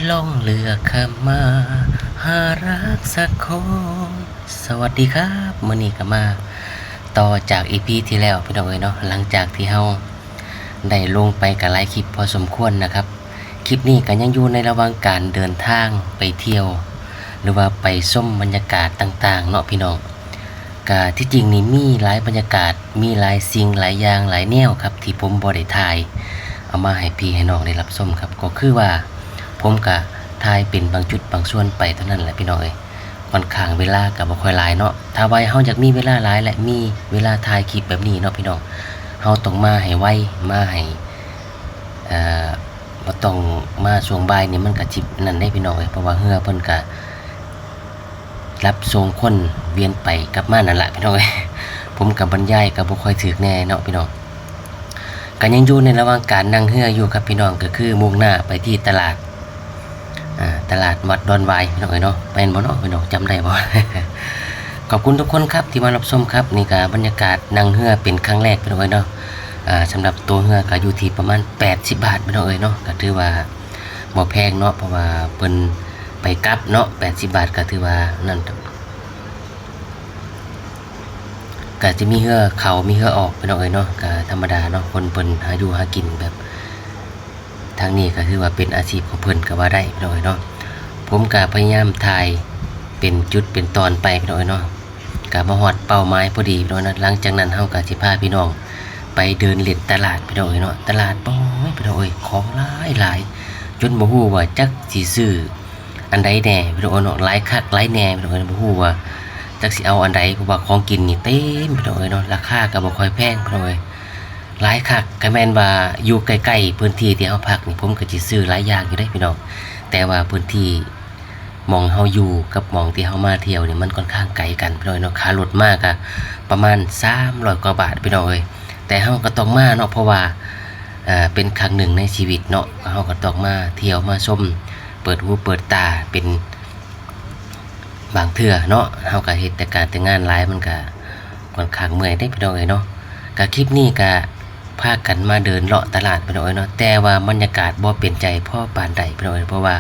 ล่องเรือข้ามมาหารักสักคนสวัสดีครับมื้อนี้ก็มาต่อจากอีพีที่แล้วพี่น้องเอ้ยเนาะหลังจากที่เฮาได้ลงไปกับหลายคลิปพอสมควรนะครับคลิปนี้ก็ยังอยู่ในระหว่างการเดินทางไปเที่ยวหรือว่าไปชมบรรยากาศต่างๆเนาะพี่น้องก็ที่จริงนี่มีหลายบรรยากาศมีหลายสิ่งหลายอย่างหลายแนวครับที่ผมบ่ได้ถ่ายเอามาให้พี่ให้น้องได้รับชมครับก็คือว่าผมก็ถ่ายเป็นบางจุดบางส่วนไปเท่านั้นแหละพี่น้องเอ้ยค่อนข้างเวลาก็บ่ค่อยหลายเนาะถ้าไว้เฮาอยากมีเวลาหลายและมีเวลาถ่ายคลิปแบบนี้เนาะพี่น้องเฮาต้องมาให้ไวมาให้บ่ต้องมาช่วงบ่ายนี่มันก็จิบนั่นได้พี่น้องเอ้ยเพราะว่าเรือเพิ่นก็รับส่งคนเวียนไปกลับมานั่นแหละพี่น้องเอ้ยผมก็บรรยายก็บ่ค่อยถูกแน่เนาะพี่น้องก็ยังอยู่ในระหว่างการนั่งเรืออยู่ครับพี่น้องก็คือมุ่งหน้าไปที่ตลาดวัดดอนวายพี่น้องเอ้ยเนาะเป็นบ่เนาะพี่น้องจำได้บ่ ขอบคุณทุกคนครับที่มารับชมครับนี่ก็บรรยากาศนั่งเรือเป็นครั้งแรกพี่น้องเอ้ยเนาะสำหรับตัวเรือก็อยู่ที่ประมาณ80 บาทพี่น้องเอ้ยเนาะก็ถือว่าบ่แพงเนาะเพราะว่าเพิ่นไปกลับเนาะ80 บาทก็ถือว่านั่นก็จะมีเรือเข้ามีเรือออกพี่น้องเอ้ยเนาะก็ธรรมดาเนาะคนเพิ่นหาอยู่หากินแบบทางนี้ก็ถือว่าเป็นอาชีพของเพิ่นก็ว่าได้พี่น้องเอ้ยเนาะผมก็พยายามถ่ายเป็นจุดเป็นตอนไปพี่น้องเอ้ยเนาะก็มาฮอดเป้าหมายพอดีพี่น้องนะหลังจากนั้นเฮาก็สิพาพี่น้องไปเดินเล่นตลาดพี่น้องเอ้ยเนาะตลาดบ่ยพี่น้องเอ้ยของหลายจนบ่ฮู้ว่าจักสิซื้ออันใดแน่พี่น้องเนาะหลายคักหลายแน่พี่น้องเอ้ยบ่ฮู้ว่าจักสิเอาอันใดเพราะว่าของกินนี่เต็มพี่น้องเอ้ยเนาะราคาก็บ่ค่อยแพงพี่น้องเอ้ยหลายคักก็แม่นว่าอยู่ใกล้ๆพื้นที่ที่เฮาพักนี่ผมก็สิซื้อหลายอย่างอยู่เด้พี่น้องแต่ว่าพื้นที่หม้องเฮาอยู่กับหม้องที่เฮามาเที่ยวนี่มันค่อนข้างไกลกันพี่น้องเนาะค่ารถมาก็ประมาณ300 กว่าบาทพี่น้องเอ้ยแต่เฮาก็ต้องมาเนาะเพราะว่าเป็นครั้งหนึ่งในชีวิตเนาะเฮาก็ต้องมาเที่ยวมาชมเปิดหูเปิดตาเป็นบางเทื่อเนาะเฮาก็เฮ็ดแต่การแต่งานหลายมันก็ค่อนข้างเมื่อยได้พี่น้องเอ้ยเนาะก็คลิปนี้ก็พากันมาเดินเลาะตลาดพี่น้องเอ้ยเนาะแต่ว่าบรรยากาศบ่เป็นใจพ่อปานใดพี่น้องเอ้ยเพราะว่า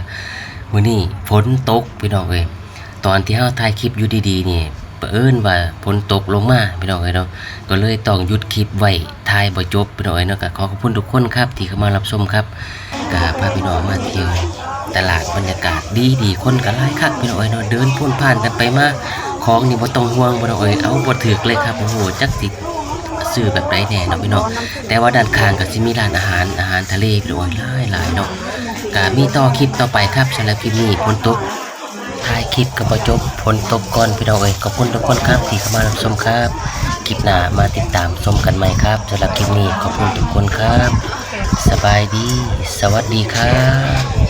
มื้อนี้ฝนตกพี่น้องเอ้ยตอนที่เฮาถ่ายคลิปอยู่ดีๆนี่เผอิญว่าฝนตกลงมาพี่น้องเอ้ยเนาะก็เลยต้องหยุดคลิปไว้ถ่ายบ่จบพี่น้องเอ้ยเนาะก็ขอขอบคุณทุกคนครับที่เข้ามารับชมครับก็พาพี่น้องมาเที่ยวตลาดบรรยากาศดีๆคนก็หลายคักพี่น้องเอ้ยเนาะเดินพ่นผ่านกันไปมาของนี่บ่ต้องห่วงพี่น้องเอ้ยเอาบ่ถึกเลยครับโอ้โหจักสิซื้อแบบใดแน่เนาะพี่น้องแต่ว่าด้านข้างก็สิมีร้านอาหารทะเลพี่น้องหลายๆเนาะก็มีต่อคลิปต่อไปครับสำหรับคลิปนี้ฝนตกถ่ายคลิปก็บ่จบฝนตกก่อนพี่น้องเอ้ยขอบคุณทุกคนครับที่เข้ามารับชมครับคลิปหน้ามาติดตามชมกันใหม่ครับสำหรับคลิปนี้ขอบคุณทุกคนครับสบายดีสวัสดีครับ